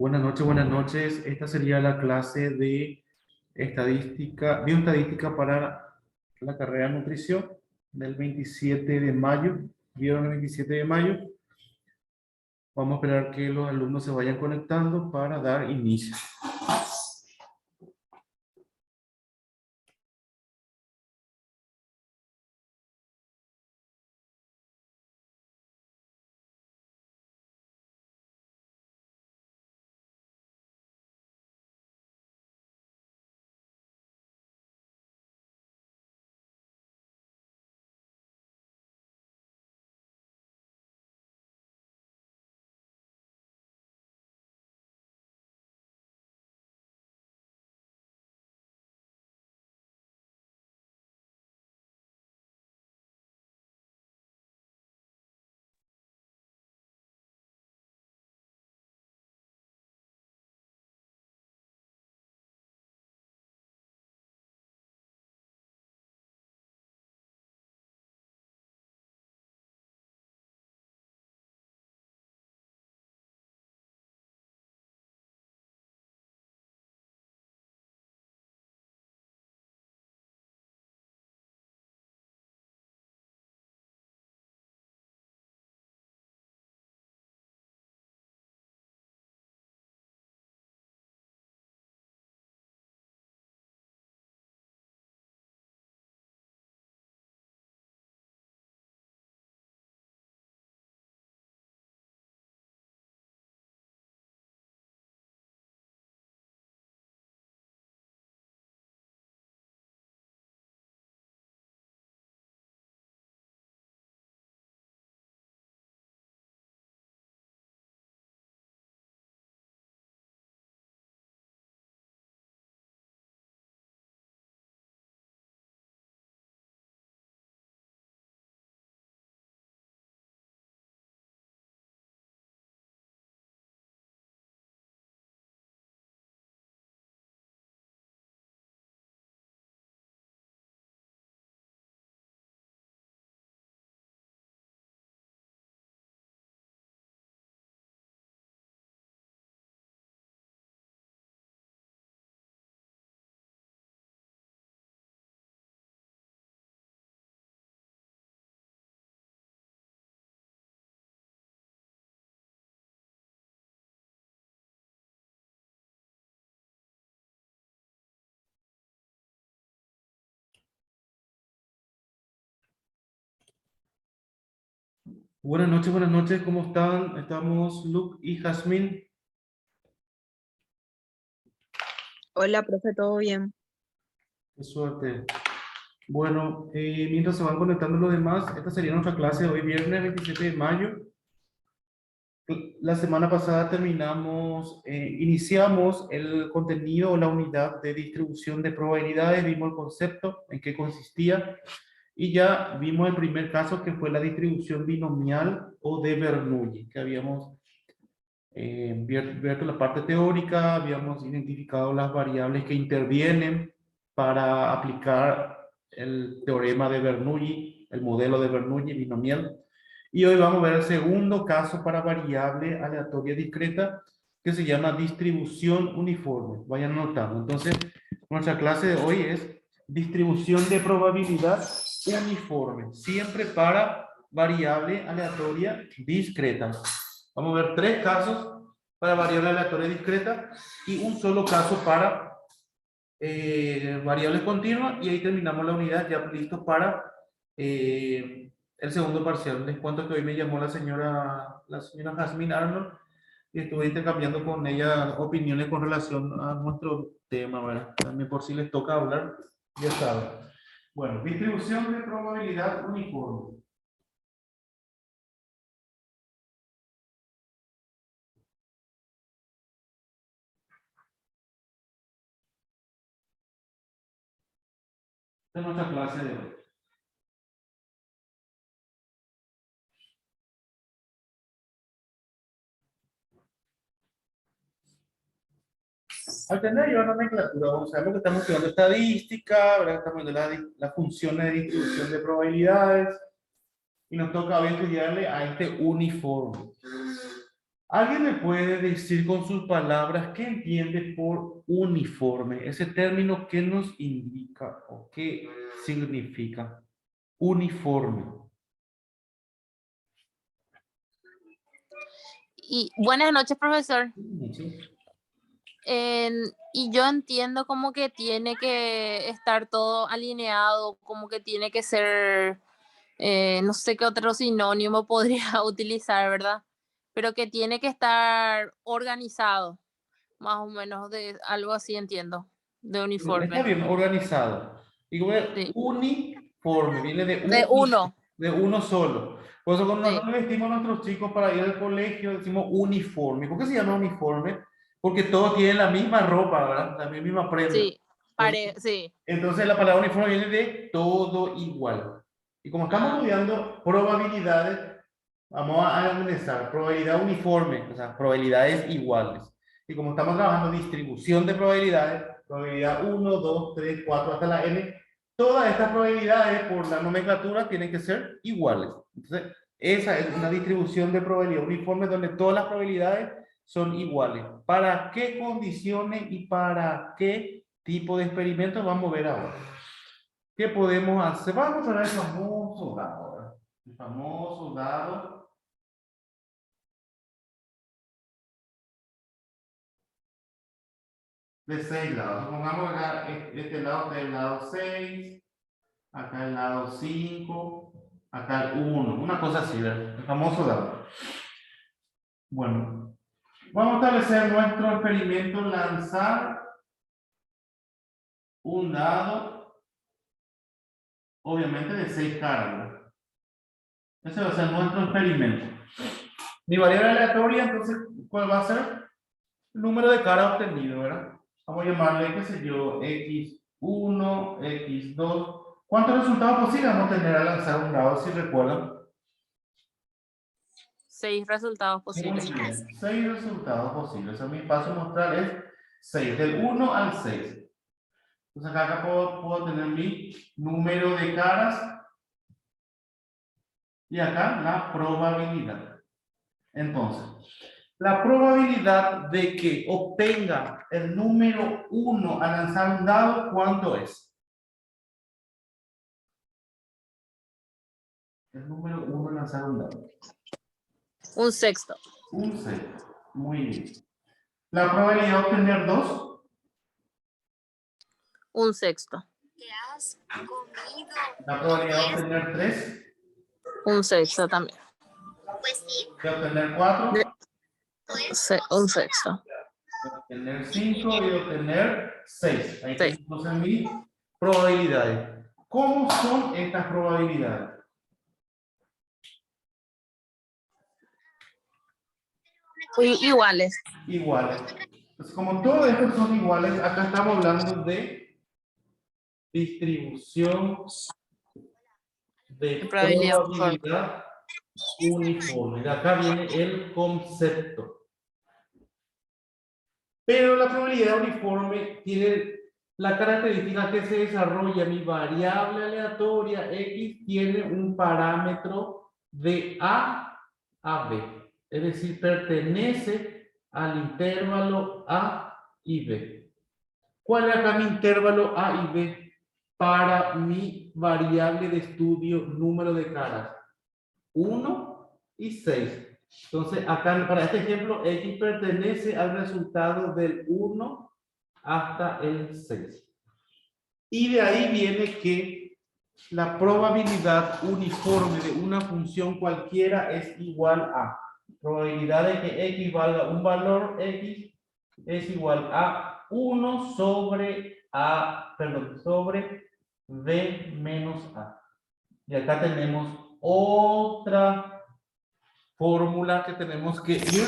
Buenas noches, buenas noches. Esta sería la clase de estadística, bioestadística para la carrera de nutrición del 27 de mayo. ¿Vieron el 27 de mayo? Vamos a esperar que los alumnos se vayan conectando para dar inicio. buenas noches, ¿cómo están? Estamos Luke y Jazmín. Hola, profe, ¿todo bien? Qué suerte. Bueno, mientras se van conectando los demás, esta sería nuestra clase de hoy, viernes 27 de mayo. La semana pasada iniciamos el contenido o la unidad de distribución de probabilidades, vimos el concepto, en qué consistía, y ya vimos el primer caso que fue la distribución binomial o de Bernoulli, que habíamos visto la parte teórica, habíamos identificado las variables que intervienen para aplicar el teorema de Bernoulli, el modelo de Bernoulli binomial. Y hoy vamos a ver el segundo caso para variable aleatoria discreta que se llama distribución uniforme. Vayan anotando. Entonces, nuestra clase de hoy es distribución de probabilidad uniforme, siempre para variable aleatoria discreta. Vamos a ver tres casos para variable aleatoria discreta y un solo caso para variables continuas, y ahí terminamos la unidad ya listos para el segundo parcial. Les cuento que hoy me llamó la señora Jazmín Arnold y estuve intercambiando con ella opiniones con relación a nuestro tema, ¿verdad? También por si les toca hablar, ya saben. Bueno, distribución de probabilidad uniforme. Esta es nuestra clase de hoy. Al tener yo una nomenclatura, vamos a ver lo que estamos estudiando estadística, ¿verdad? Estamos viendo las funciones de distribución de probabilidades, y nos toca hoy estudiarle a este uniforme. ¿Alguien me puede decir con sus palabras qué entiende por uniforme? Ese término, ¿qué nos indica o qué significa? Uniforme. Y buenas noches, profesor. Sí. Y yo entiendo como que tiene que estar todo alineado, como que tiene que ser, no sé qué otro sinónimo podría utilizar, ¿verdad? Pero que tiene que estar organizado, más o menos de algo así entiendo, de Está uniforme. bien organizado. Y como Sí. uniforme, viene De uno, de uno solo. Por eso cuando sí, nosotros vestimos a nuestros chicos para ir al colegio, decimos uniforme. ¿Por qué se llama uniforme? Porque todos tienen la misma ropa, ¿verdad? La misma prenda. sí, Entonces, sí. entonces la palabra uniforme viene de todo igual. Y como estamos Ah, estudiando probabilidades, vamos a analizar probabilidad uniforme, o sea, probabilidades iguales. Y como estamos trabajando distribución de probabilidades, probabilidad 1, 2, 3, 4 hasta la n, todas estas probabilidades por la nomenclatura tienen que ser iguales. Entonces, esa es una distribución de probabilidad uniforme donde todas las probabilidades son iguales. ¿Para qué condiciones y para qué tipo de experimentos vamos a ver ahora? ¿Qué podemos hacer? Vamos a ver el famoso dado, ¿verdad? El famoso dado de 6 lados. Supongamos acá, este lado está el lado 6, acá el lado 5, acá el 1, una cosa así, ¿verdad? El famoso dado. Bueno, vamos a establecer nuestro experimento, lanzar un dado, obviamente de 6 caras, ¿verdad? Ese va a ser nuestro experimento. Mi variable aleatoria, entonces, ¿cuál va a ser? El número de caras obtenido, ¿verdad? Vamos a llamarle, qué sé yo, x1, x2. ¿Cuántos resultados posibles vamos a tener al lanzar un dado, si recuerdan? 6 resultados Muy posibles. bien, 6 resultados posibles. O sea, mi paso mostrar es 6, del 1 al 6. Entonces acá puedo tener mi número de caras y acá la probabilidad. Entonces, la probabilidad de que obtenga el número 1 al lanzar un dado, ¿cuánto es? El número 1 al lanzar un dado. Un sexto, Un 6. Muy bien. La probabilidad de obtener 2. un sexto, La probabilidad de obtener 3. un sexto también. De obtener 4. Un sexto. De obtener 5 y de obtener 6. Ahí Sí. tengo entonces mis probabilidades. ¿Cómo son estas probabilidades? Iguales. Iguales. Entonces, como todos estos son iguales, acá estamos hablando de distribución De de probabilidad uniforme. probabilidad uniforme. De acá viene el concepto. Pero la probabilidad uniforme tiene la característica que se desarrolla mi variable aleatoria x tiene un parámetro de a b. Es decir, pertenece al intervalo a y b. ¿Cuál es acá mi intervalo a y b para mi variable de estudio número de caras? 1 y 6. Entonces, acá para este ejemplo, x pertenece al resultado del 1 hasta el 6. Y de ahí viene que la probabilidad uniforme de una función cualquiera es igual a probabilidad de que x valga un valor x es igual a 1 sobre b menos a. Y acá tenemos otra fórmula que tenemos que ir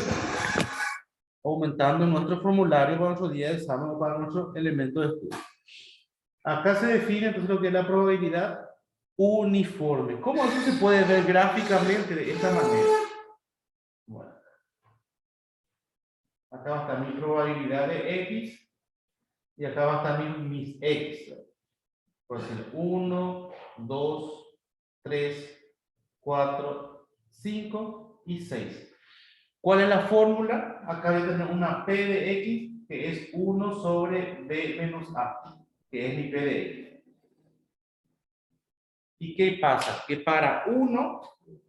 aumentando en nuestro formulario para nuestro día de examen o para nuestro elemento de estudio. Acá se define entonces lo que es la probabilidad uniforme. ¿Cómo eso se puede ver gráficamente de esta manera? Bueno, acá va a estar mi probabilidad de x y acá va a estar mis x. Por decir 1, 2, 3, 4, 5 y 6. ¿Cuál es la fórmula? Acá voy a tener una P de X que es 1 sobre B menos A, que es mi P de X. ¿Y qué pasa? Que para 1,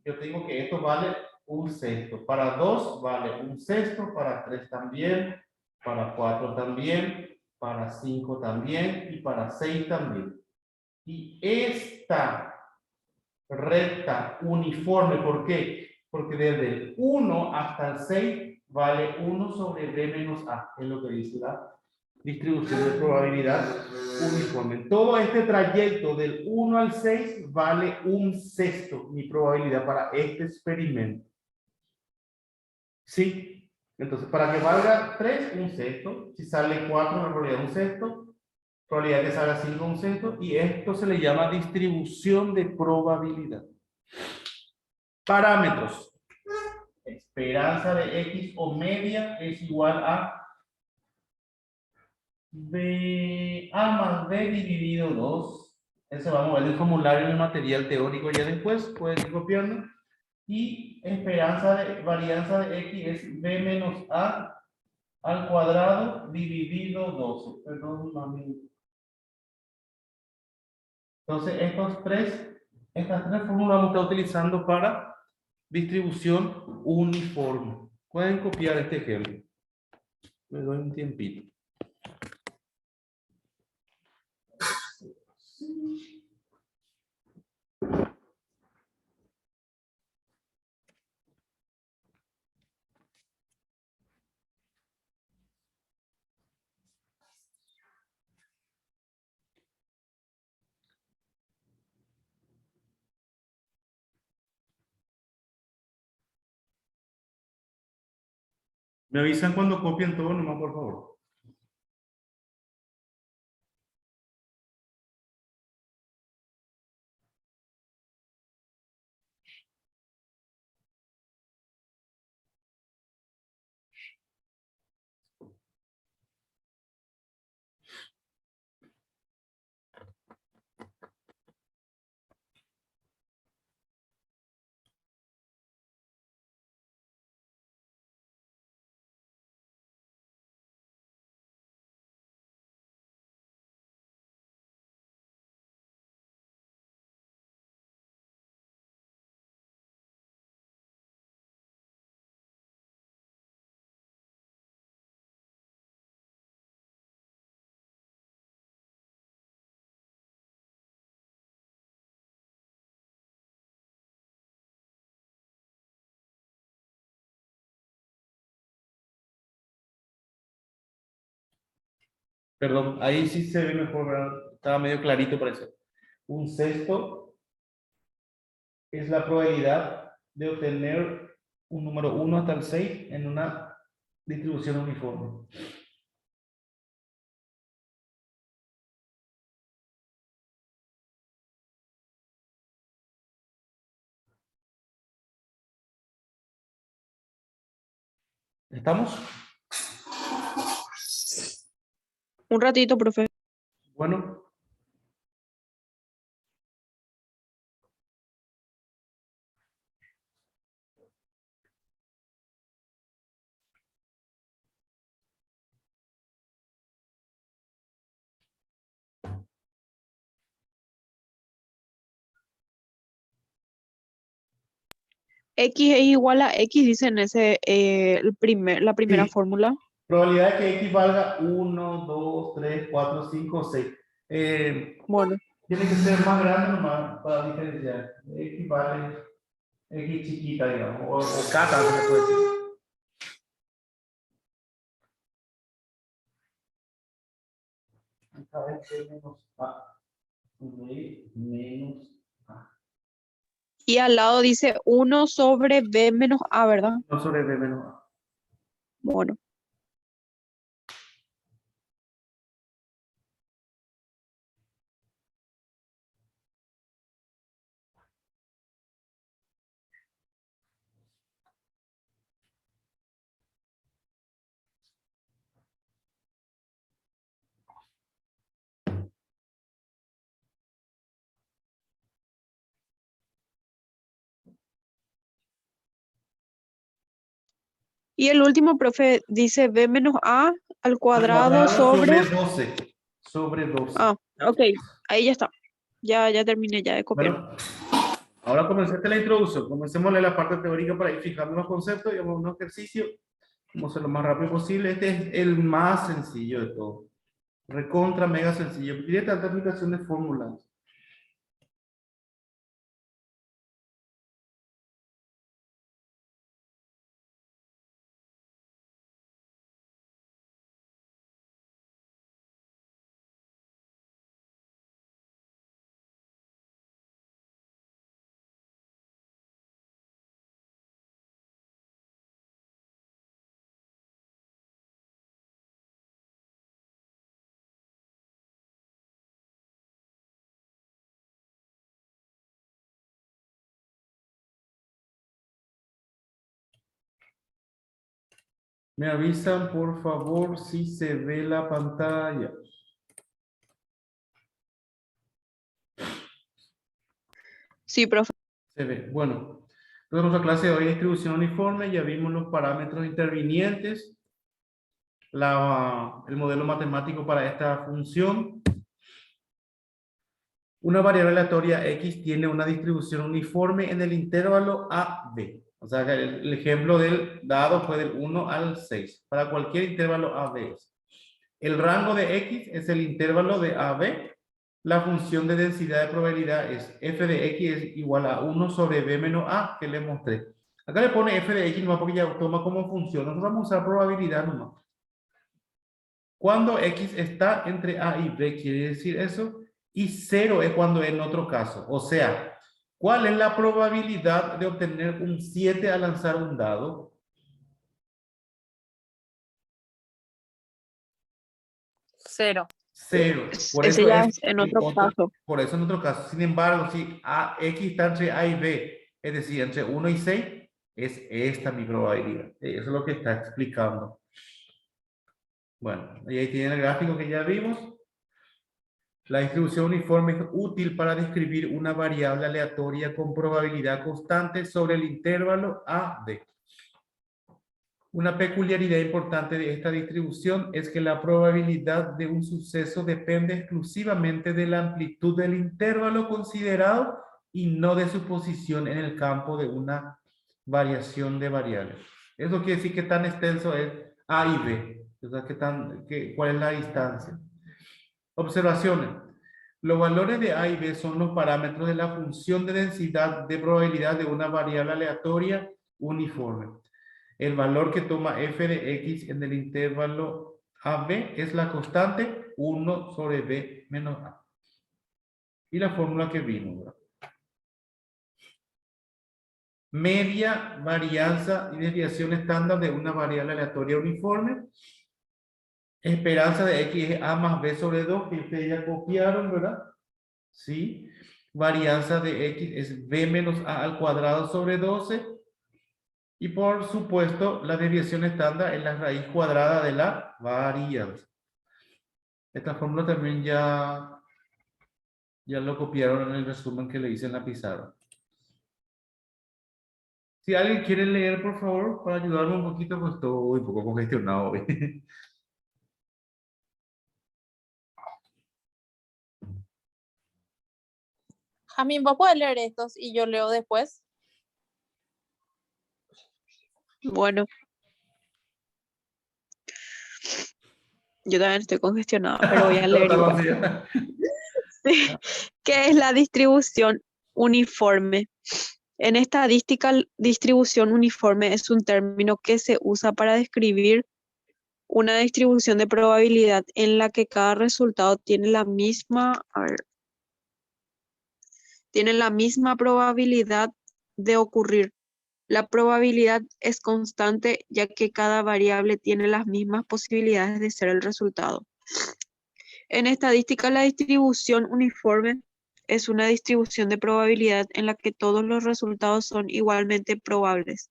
yo tengo que esto vale un sexto. Para 2 vale un sexto, para 3 también, para 4 también, para 5 también y para 6 también. Y esta recta uniforme, ¿por qué? Porque desde el 1 hasta el 6 vale 1 sobre B menos A, es lo que dice la distribución de probabilidad uniforme. Todo este trayecto del 1 al 6 vale un sexto mi probabilidad para este experimento. ¿Sí? Entonces, para que valga 3, un sexto. Si sale 4, la probabilidad un sexto. Probabilidad que salga 5, un sexto. Y esto se le llama distribución de probabilidad. Parámetros. Esperanza de X o media es igual a B, A más B dividido 2. Ese vamos a ver el formulario en el material teórico ya después, pueden ir copiando. Y esperanza de varianza de X es B menos A al cuadrado dividido 12. Perdón, mami. Entonces, estas tres fórmulas vamos a estar utilizando para distribución uniforme. Pueden copiar este ejemplo. Me doy un tiempito. Me avisan cuando copien todo, nomás por favor. Perdón, ahí sí se ve mejor, ¿verdad? Estaba medio clarito por eso. Un sexto es la probabilidad de obtener un número 1 hasta el 6 en una distribución uniforme. ¿Estamos? Un ratito, profe. Bueno, X es igual a X, dice en ese, la primera sí. fórmula. Probabilidad de que X valga 1, 2, 3, 4, 5, 6. Bueno, Tiene que ser más grande nomás para diferenciar. X vale X chiquita, digamos, o K también se puede decir. Acá es B menos A. B menos A. y al lado dice 1 sobre B menos A, ¿verdad? No sobre B menos A. Bueno, Y el último, profe, dice b menos a al Al cuadrado sobre... sobre 12. Sobre 12. Ah, ok, ahí ya está. Ya terminé ya de copiar. Bueno, ahora comenzaste la introducción. Comencemos a leer la parte teórica para ir fijando los conceptos y vamos a un ejercicio. Vamos a hacer lo más rápido posible. Este es el más sencillo de todo. Recontra, mega sencillo. Tiene tanta aplicación de fórmulas. Me avisan, por favor, si se ve la pantalla. Sí, profe. Se ve. Bueno, entonces nuestra clase de hoy es distribución uniforme. Ya vimos los parámetros intervinientes, el modelo matemático para esta función. Una variable aleatoria X tiene una distribución uniforme en el intervalo AB. O sea, que el ejemplo del dado fue del 1 al 6. Para cualquier intervalo AB. El rango de X es el intervalo de AB. La función de densidad de probabilidad es f de X es igual a 1 sobre B menos A, que le mostré. Acá le pone f de X nomás porque ya toma como función. Nosotros vamos a usar probabilidad nomás. Cuando X está entre A y B, quiere decir eso. Y 0 es cuando en otro caso. O sea, ¿cuál es la probabilidad de obtener un 7 al lanzar un dado? 0. 0. Por Ese eso ya es es en otro caso. por eso en otro caso. Sin embargo, si X está entre A y B, es decir, entre 1 y 6, es esta mi probabilidad. Eso es lo que está explicando. Bueno, y ahí tienen el gráfico que ya vimos. La distribución uniforme es útil para describir una variable aleatoria con probabilidad constante sobre el intervalo AD. Una peculiaridad importante de esta distribución es que la probabilidad de un suceso depende exclusivamente de la amplitud del intervalo considerado y no de su posición en el campo de una variación de variables. Eso quiere decir que tan extenso es A y B. O sea, ¿cuál es la distancia? Observaciones. Los valores de A y B son los parámetros de la función de densidad de probabilidad de una variable aleatoria uniforme. El valor que toma f de x en el intervalo AB es la constante 1 sobre b menos a. Y la fórmula que vimos, ¿verdad? Media, varianza y desviación estándar de una variable aleatoria uniforme. Esperanza de x es a más b sobre 2, que ustedes ya copiaron, ¿verdad? ¿Sí? Varianza de x es b menos a al cuadrado sobre 12. Y por supuesto, la desviación estándar es la raíz cuadrada de la varianza. Esta fórmula también ya lo copiaron en el resumen que le hice en la pizarra. Si alguien quiere leer, por favor, para ayudarme un poquito, pues estoy un poco congestionado hoy. Jamín, ¿vos podés leer estos y yo leo después? Bueno, yo también estoy congestionada, pero voy a leer Estamos igual. así. ¿Qué es la distribución uniforme? En estadística, distribución uniforme es un término que se usa para describir una distribución de probabilidad en la que cada resultado tiene la misma, tiene la misma probabilidad de ocurrir. La probabilidad es constante ya que cada variable tiene las mismas posibilidades de ser el resultado. En estadística, la distribución uniforme es una distribución de probabilidad en la que todos los resultados son igualmente probables.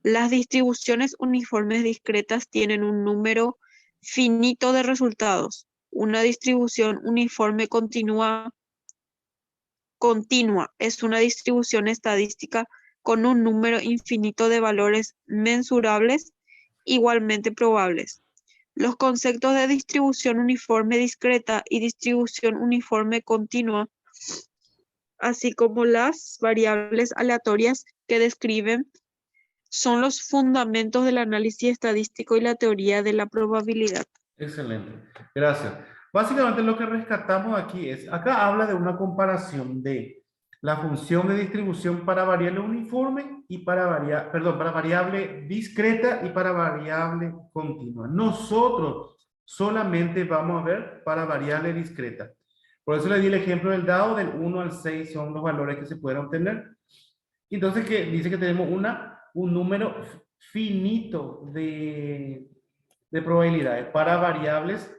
Las distribuciones uniformes discretas tienen un número finito de resultados. Una distribución uniforme continua es una distribución estadística con un número infinito de valores mensurables igualmente probables. Los conceptos de distribución uniforme discreta y distribución uniforme continua, así como las variables aleatorias que describen, son los fundamentos del análisis estadístico y la teoría de la probabilidad. Excelente, gracias. Básicamente lo que rescatamos aquí es, acá habla de una comparación de la función de distribución para variable uniforme y para variable discreta y para variable continua. Nosotros solamente vamos a ver para variable discreta. Por eso le di el ejemplo del dado del 1 al 6 son los valores que se pueden obtener. Entonces que dice que tenemos un número finito de probabilidades para variables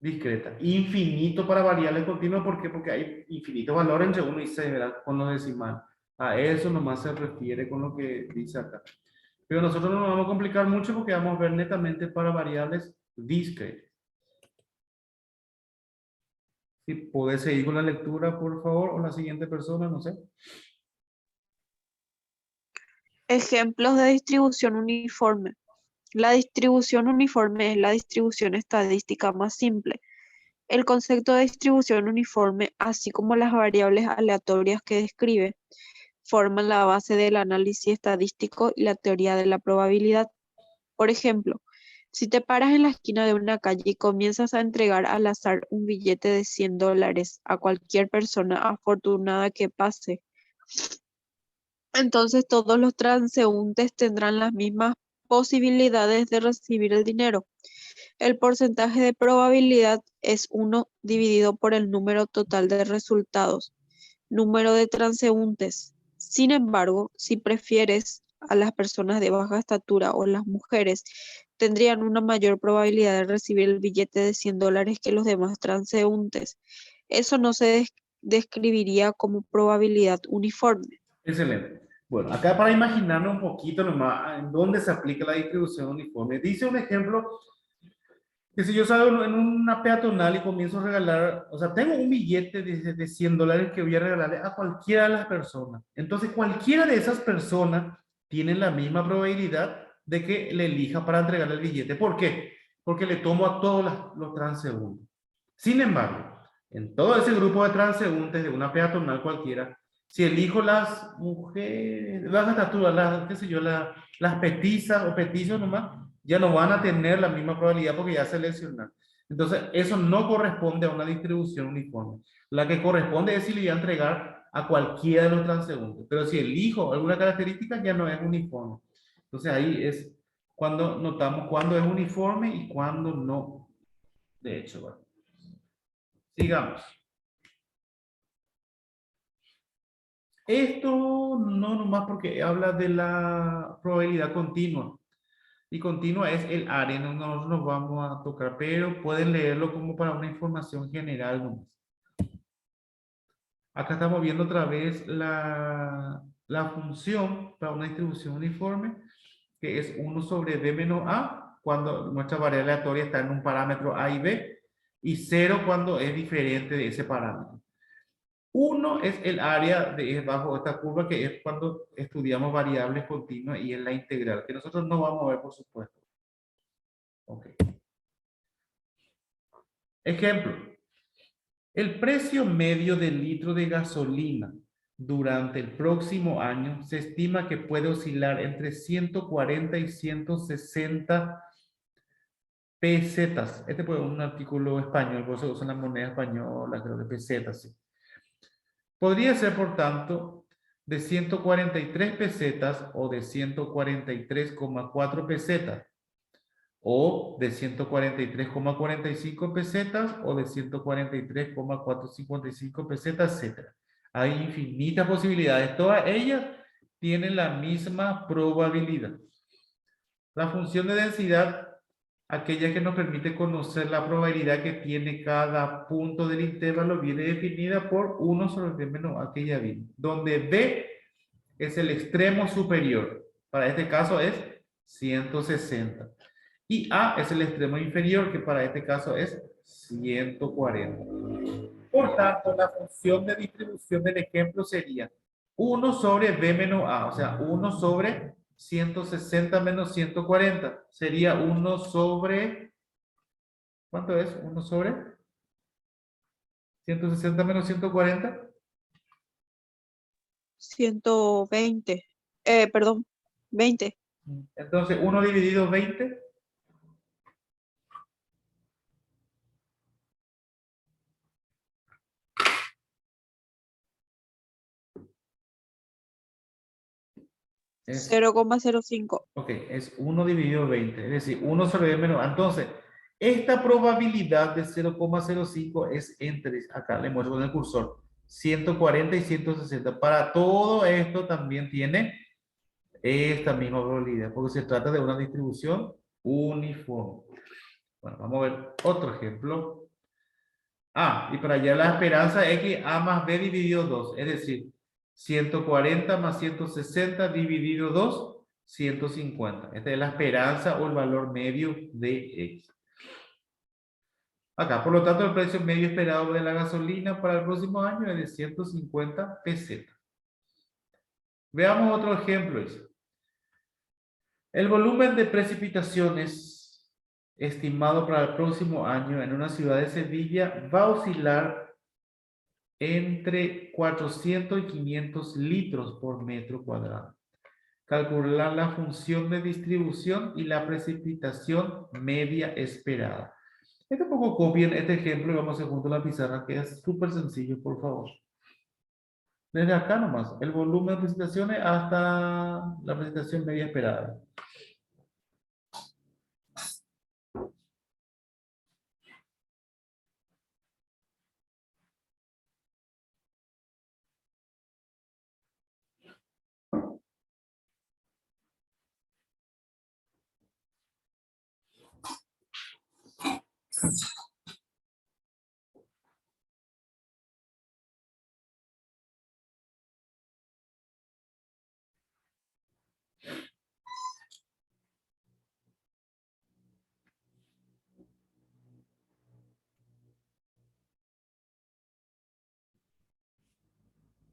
discretas. Infinito para variables continuas. ¿Por qué? Porque hay infinitos valores entre 1 y 6, ¿verdad? Con los decimales. A eso nomás se refiere con lo que dice acá. Pero nosotros no nos vamos a complicar mucho porque vamos a ver netamente para variables discretas. Si podés seguir con la lectura, por favor, o la siguiente persona, no sé. Ejemplos de distribución uniforme. La distribución uniforme es la distribución estadística más simple. El concepto de distribución uniforme, así como las variables aleatorias que describe, forman la base del análisis estadístico y la teoría de la probabilidad. Por ejemplo, si te paras en la esquina de una calle y comienzas a entregar al azar un billete de $100 a cualquier persona afortunada que pase, entonces todos los transeúntes tendrán las mismas posibilidades de recibir el dinero. El porcentaje de probabilidad es 1 dividido por el número total de resultados, número de transeúntes. Sin embargo, si prefieres a las personas de baja estatura o las mujeres, tendrían una mayor probabilidad de recibir el billete de $100 que los demás transeúntes. Eso no se describiría como probabilidad uniforme. Excelente. Bueno, acá para imaginarnos un poquito nomás en dónde se aplica la distribución uniforme. Dice un ejemplo que si yo salgo en una peatonal y comienzo a regalar, o sea, tengo un billete de $100 que voy a regalarle a cualquiera de las personas. Entonces, cualquiera de esas personas tiene la misma probabilidad de que le elija para entregarle el billete. ¿Por qué? Porque le tomo a todos los transeúntes. Sin embargo, en todo ese grupo de transeúntes de una peatonal cualquiera, si elijo las mujeres, las estaturas, qué sé yo, las petizas o petizos nomás, ya no van a tener la misma probabilidad porque ya seleccionaron. Entonces, eso no corresponde a una distribución uniforme. La que corresponde es si le voy a entregar a cualquiera de los transeúntes. Pero si elijo alguna característica, ya no es uniforme. Entonces, ahí es cuando notamos cuándo es uniforme y cuándo no. De hecho, bueno. Sigamos. Esto no nomás porque habla de la probabilidad continua. Y continua es el área, no nos vamos a tocar, pero pueden leerlo como para una información general nomás. Acá estamos viendo otra vez la función para una distribución uniforme, que es 1 sobre b menos a, cuando nuestra variable aleatoria está en un parámetro a y b, y 0 cuando es diferente de ese parámetro. 1 es el área bajo esta curva, que es cuando estudiamos variables continuas, y es la integral, que nosotros no vamos a ver, por supuesto. Ok. Ejemplo. El precio medio del litro de gasolina durante el próximo año se estima que puede oscilar entre 140 y 160 pesetas. Este fue un artículo español, por eso usan la moneda española, creo que pesetas. Sí. Podría ser, por tanto, de 143 pesetas o de 143,4 pesetas, o de 143,45 pesetas o de 143,455 pesetas, etc. Hay infinitas posibilidades. Todas ellas tienen la misma probabilidad. La función de densidad, aquella que nos permite conocer la probabilidad que tiene cada punto del intervalo, viene definida por 1 sobre b menos a que ya vimos, donde b es el extremo superior. Para este caso es 160. Y A es el extremo inferior, que para este caso es 140. Por tanto, la función de distribución del ejemplo sería 1 sobre B menos A, o sea, 1 sobre 160 menos 140. Sería 1 sobre... ¿Cuánto es? 1 sobre 160 menos 140. 120. Perdón, 20. Entonces, 1 dividido 20. Es, 0,05. ok, es 1 dividido 20. Es decir, 1 sobre 10 menos. Entonces, esta probabilidad de 0,05 es entre, acá le muestro con el cursor, 140 y 160. Para todo esto también tiene esta misma probabilidad, porque se trata de una distribución uniforme. Bueno, vamos a ver otro ejemplo. Y para allá la esperanza es que A más B dividido 2, es decir, 140 más 160 dividido 2, 150. Esta es la esperanza o el valor medio de X. Acá, por lo tanto, el precio medio esperado de la gasolina para el próximo año es de 150 pesetas. Veamos otro ejemplo. El volumen de precipitaciones estimado para el próximo año en una ciudad de Sevilla va a oscilar entre 400 y 500 litros por metro cuadrado. Calcular la función de distribución y la precipitación media esperada. Un poco copien este ejemplo y vamos a hacer junto a la pizarra, que es súper sencillo, por favor. Desde acá nomás, el volumen de precipitaciones hasta la precipitación media esperada.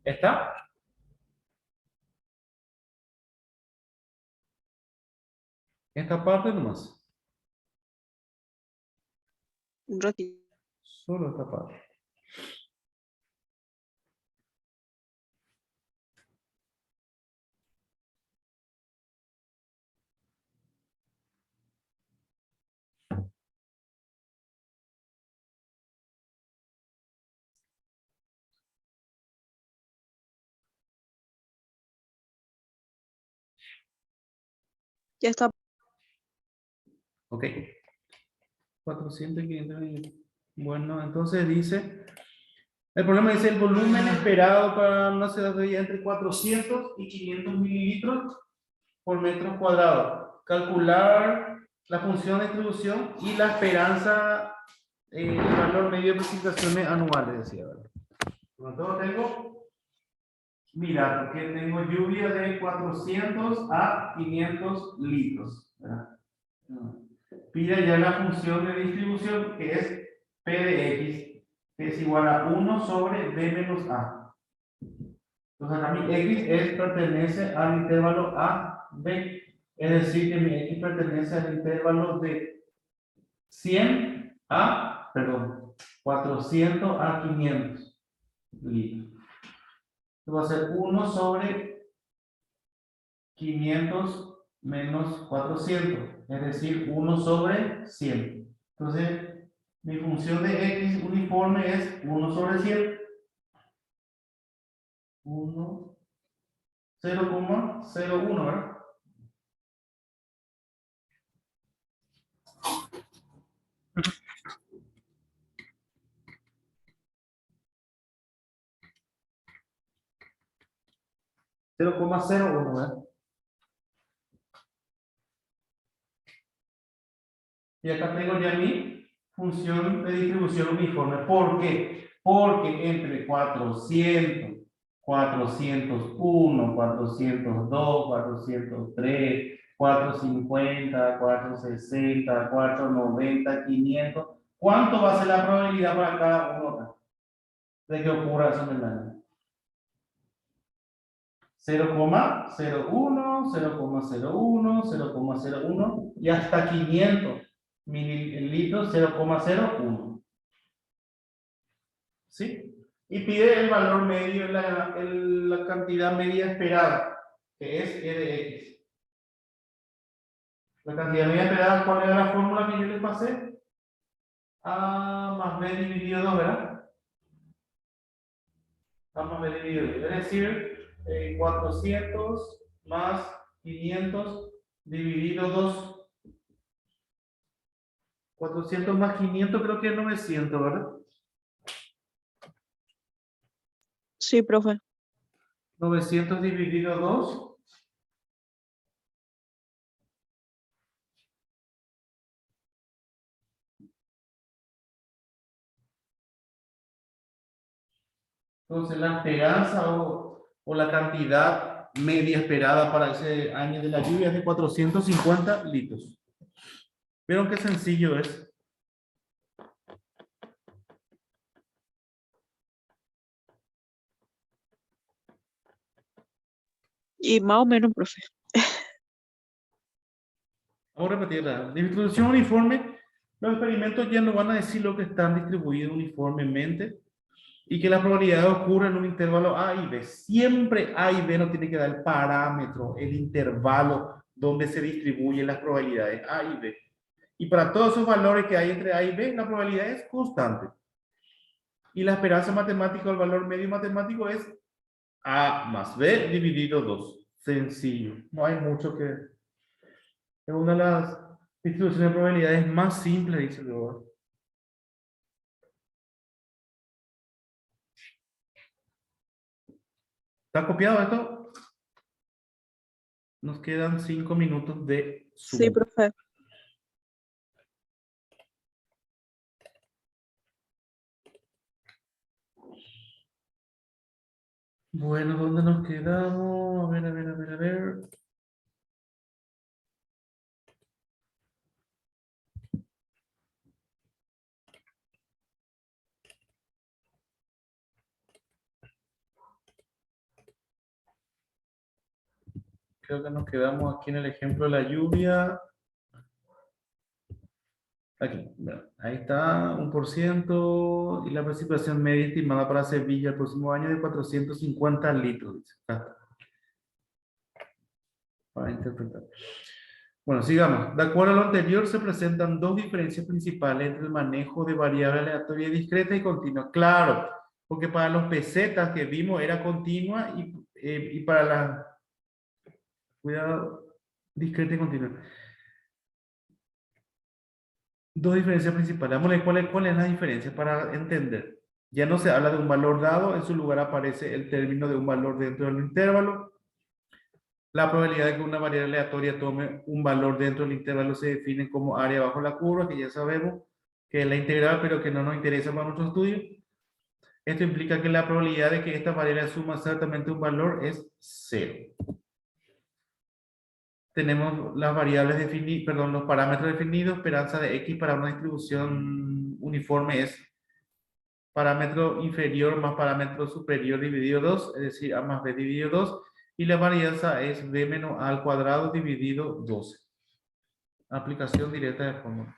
¿Está? Esta parte nomás. Un ratito. Solo esta parte. Ya está. Ok. 400 y 500. Bueno, entonces dice, el problema dice el volumen esperado para una ciudad de Sevilla entre 400 y 500 mililitros por metro cuadrado. Calcular la función de distribución y la esperanza, el valor medio de precipitaciones anuales, decía, ¿verdad? Por lo tanto, tengo, mira, porque tengo lluvia de 400 a 500 litros, ¿verdad? Pide ya la función de distribución, que es P de X, que es igual a 1 sobre B menos A. Entonces, acá mi X pertenece al intervalo A, B. Es decir, que mi X pertenece al intervalo de 100 a, perdón, 400 a 500 litros. Esto va a ser 1 sobre 500 menos 400, es decir, 1 sobre 100. Entonces, mi función de X uniforme es 1 sobre 100. 1, 0,01, ¿verdad? Cero coma cero uno, ¿verdad? Y acá tengo ya mi función de distribución uniforme. ¿Por qué? Porque entre 400, 401, 402, 403, 450, 460, 490, 500, ¿cuánto va a ser la probabilidad para cada uno de que ocurra eso en el año? 0,01, 0,01, 0,01 y hasta 500 mililitros, 0,01. ¿Sí? Y pide el valor medio, la cantidad media esperada, que es E de X. La cantidad media esperada, ¿cuál era la fórmula que yo le pasé? A más B dividido 2, ¿verdad? A más B dividido 2. Es decir, 400 más 500 dividido 2. 400 más 500 creo que es 900, ¿verdad? Sí, profe. 900 dividido 2. Entonces, la esperanza o la cantidad media esperada para ese año de la lluvia es de 450 litros. ¿Vieron qué sencillo es? Y más o menos, profe. Vamos a repetirla. Distribución uniforme. Los experimentos ya no van a decir lo que están distribuidos uniformemente y que la probabilidad ocurre en un intervalo A y B. Siempre A y B no tiene que dar el parámetro, el intervalo donde se distribuyen las probabilidades A y B. Y para todos esos valores que hay entre A y B, la probabilidad es constante. Y la esperanza matemática o el valor medio matemático es A más B dividido 2. Sencillo. No hay mucho que... Es una de las distribuciones de probabilidades más simples, dice el Lord. ¿Está copiado esto? Nos quedan 5 minutos de Zoom. Sí, profe. Bueno, ¿dónde nos quedamos? A ver. Creo que nos quedamos aquí en el ejemplo de la lluvia. Aquí, ahí está, 1%, y la precipitación media estimada para Sevilla el próximo año de 450 litros. Dice. Acá está, para interpretar. Bueno, sigamos. De acuerdo a lo anterior, se presentan dos diferencias principales entre el manejo de variable aleatoria discreta y continua. Claro, porque para los pesetas que vimos era continua y para la... Cuidado, discreta y continua. Dos diferencias principales. Vamos a ver cuál es la diferencia para entender. Ya no se habla de un valor dado, en su lugar aparece el término de un valor dentro del intervalo. La probabilidad de que una variable aleatoria tome un valor dentro del intervalo se define como área bajo la curva, que ya sabemos que es la integral, pero que no nos interesa para nuestro estudio. Esto implica que la probabilidad de que esta variable asuma exactamente un valor es 0. Tenemos las variables definidas, perdón, los parámetros definidos. Esperanza de X para una distribución uniforme es parámetro inferior más parámetro superior dividido 2, es decir, A más B dividido 2, y la varianza es B menos A al cuadrado dividido 12. Aplicación directa de fórmula.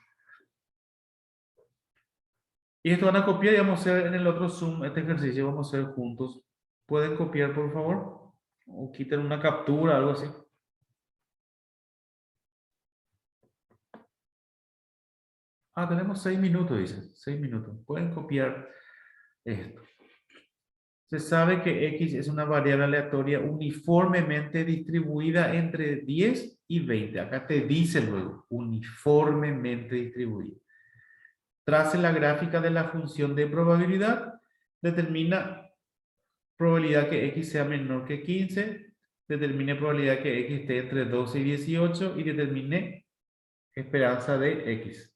Y esto van a copiar y vamos a hacer en el otro Zoom este ejercicio, vamos a hacer juntos. ¿Pueden copiar, por favor? O quiten una captura, algo así. Ah, tenemos 6 minutos, dice. 6 minutos. Pueden copiar esto. Se sabe que X es una variable aleatoria uniformemente distribuida entre 10 y 20. Acá te dice luego, uniformemente distribuida. Trace la gráfica de la función de probabilidad. Determina probabilidad que X sea menor que 15. Determine probabilidad que X esté entre 12 y 18. Y determine esperanza de X.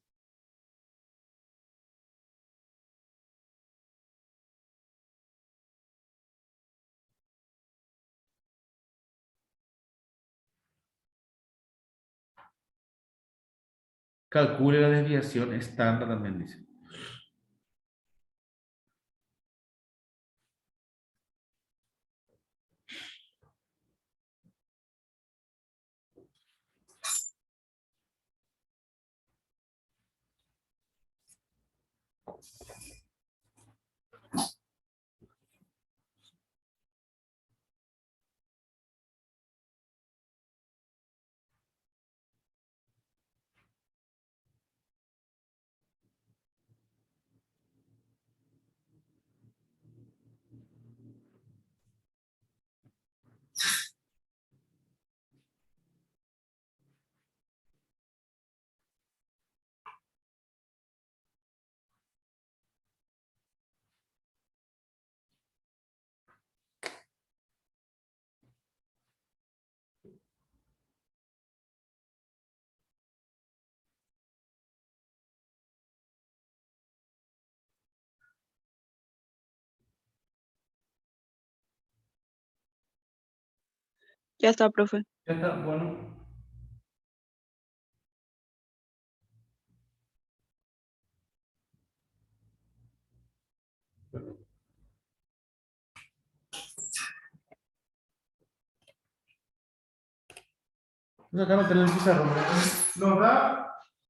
Calcule la desviación estándar también dice. Ya está, profe. Ya está, bueno. Entonces acá no tenemos el pizarrón.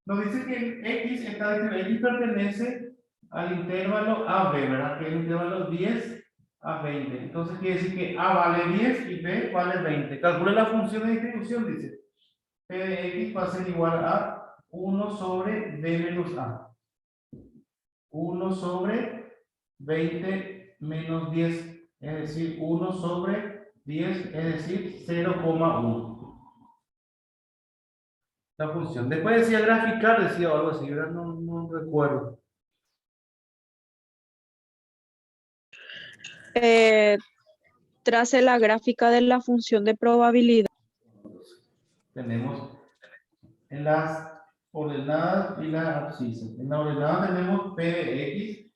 Nos dice que X está X pertenece al intervalo AB, ¿verdad? Que es el intervalo 10 a 20. Entonces quiere decir que A vale 10 y B vale 20. Calcule la función de distribución, dice. P de X va a ser igual a 1 sobre B menos A. 1 sobre 20 menos 10, es decir, 1 sobre 10, es decir, 0,1. La función. Después decía graficar, decía algo así, ¿verdad? No recuerdo. Trace la gráfica de la función de probabilidad. Tenemos en las ordenadas y las abscisas. En la ordenada tenemos P de X,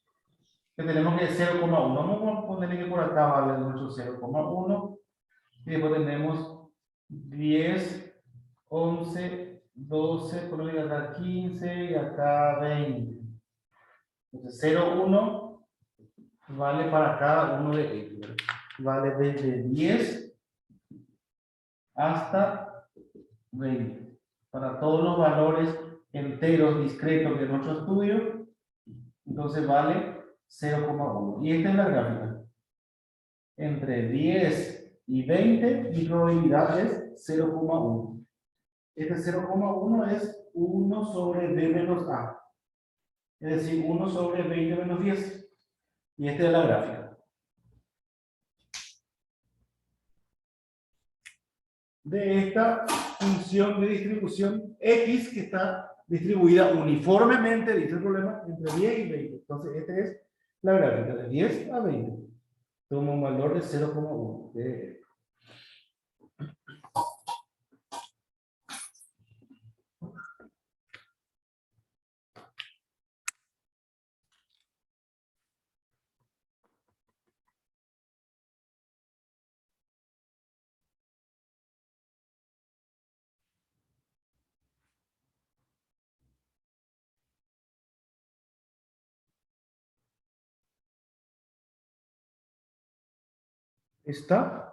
que tenemos que 0,1. Vamos a ponerle que por acá vale nuestro 0,1. Y después tenemos 10, 11, 12, por lo acá 15 y acá 20. Entonces 0,1 vale para cada uno de ellos. Vale desde 10 hasta 20. Para todos los valores enteros discretos de nuestro estudio, entonces vale 0,1. Y esta es la gráfica. Entre 10 y 20, mi probabilidad es 0,1. Este 0,1 es 1 sobre B menos A. Es decir, 1 sobre 20 menos 10. Y esta es la gráfica. De esta función de distribución X que está distribuida uniformemente, dice el problema, entre 10 y 20. Entonces, esta es la gráfica de 10 a 20. Toma un valor de 0,1. ¿Está?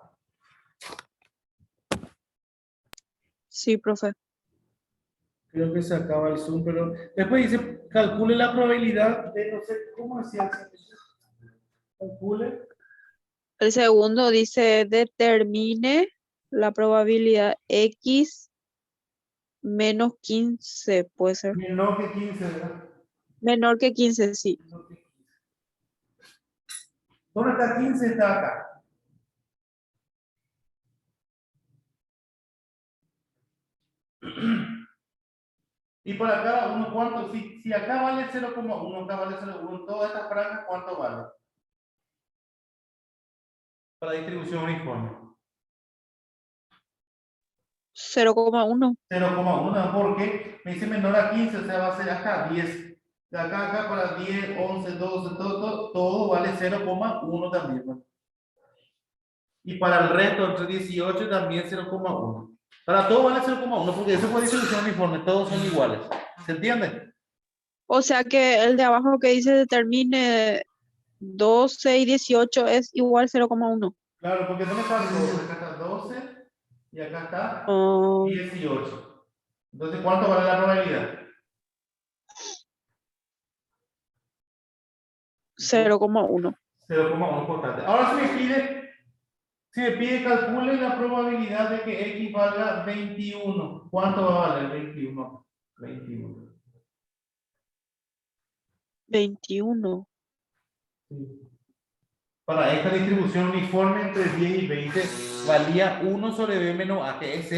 Sí, profe. Creo que se acaba el Zoom, pero después dice, calcule la probabilidad de, no sé, ¿cómo decía? Calcule. El segundo dice determine la probabilidad X menos 15, puede ser. Menor que 15, ¿verdad? Menor que 15, sí. Menor que 15. ¿Dónde está 15? Está acá. Y por acá, uno, ¿cuánto? Si acá vale 0,1, acá vale 0,1, todas estas franjas, ¿cuánto vale? Para distribución uniforme. 0,1. 0,1, porque me dice menor a 15, o sea, va a ser acá 10. De acá a acá para 10, 11, 12, todo vale 0,1 también, ¿no? Y para el resto, entre 18 también 0,1. Para todo vale 0,1, porque eso fue distribución uniforme, todos son iguales. ¿Se entiende? O sea que el de abajo que dice determine 12 y 18 es igual 0,1. Claro, porque ¿dónde está 12? Acá está 12 y acá está Oh, 18. Entonces, ¿cuánto vale la probabilidad? 0,1. 0,1 constante. Ahora si me pide calcule la probabilidad de que X valga 21. ¿Cuánto va a valer 21? 21. 21. Sí. Para esta distribución uniforme entre 10 y 20 valía 1 sobre B menos A, que es